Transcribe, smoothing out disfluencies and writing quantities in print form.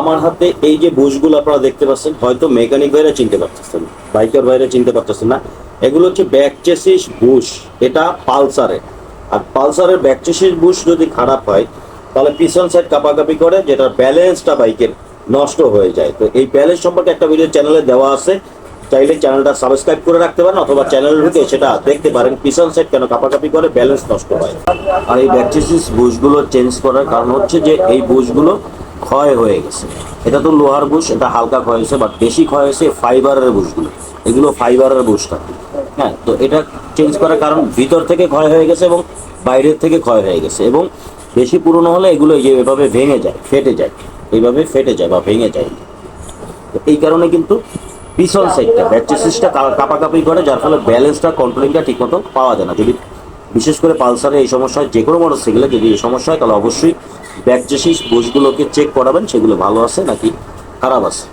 আমার হাতে এই যে বুশগুলো আপনারা দেখতে পাচ্ছেন, হয়তো মেকানিক ভাইরা চিনতে পারতেছেন, বাইকার ভাইরা চিনতে পারতেছেন না। এগুলো হচ্ছে ব্যাক চেসিস বুশ। এটা পালসারের। আর পালসারের ব্যাক চেসিস বুশ যদি খারাপ হয় তাহলে পিছন সাইড কাঁপাকাঁপি করে, যেটা ব্যালেন্সটা বাইকের নষ্ট হয়ে যায়। তো এই ব্যালেন্স সম্পর্কে একটা ভিডিও চ্যানেলে দেওয়া আছে, চাইলে চ্যানেলটা সাবস্ক্রাইব করে রাখতে পারেন, অথবা চ্যানেলে ঢুকে সেটা দেখতে পারেন পিছন সাইড কেন কাঁপাকাঁপি করে, ব্যালেন্স নষ্ট হয়। আর এই ব্যাক চেসিস বুশগুলো চেঞ্জ করার কারণ হচ্ছে যে এই বুশগুলো ক্ষয় হয়ে গেছে। এটা তো লোহার বুশ, এটা হালকা ক্ষয় হয়েছে, বাট বেশি ক্ষয় হয়েছে ফাইবারের বুশগুলো। এগুলো ফাইবারের বুশ থাকে। হ্যাঁ, তো এটা চেঞ্জ করার কারণ ভিতর থেকে ক্ষয় হয়ে গেছে এবং বাইরের থেকে ক্ষয় হয়ে গেছে, এবং বেশি পুরনো হলে এগুলো এভাবে ভেঙে যায়, ফেটে যায়, এইভাবে ফেটে যায় বা ভেঙে যায়। তো এই কারণে কিন্তু পিছন সাইডটা ব্যাক চেসিসটা কাঁপাকাঁপি করে, যার ফলে ব্যালেন্সটা কন্ট্রোলিংটা ঠিকমতো পাওয়া যায় না। যদি বিশেষ করে পালসারে এই সমস্যা হয়, যে কোনো মোটরসাইকেলে যদি এই সমস্যা হয়, তাহলে অবশ্যই ব্যাক চেসিস বুশগুলোকে চেক করাবেন, সেগুলো ভালো আছে নাকি খারাপ আছে।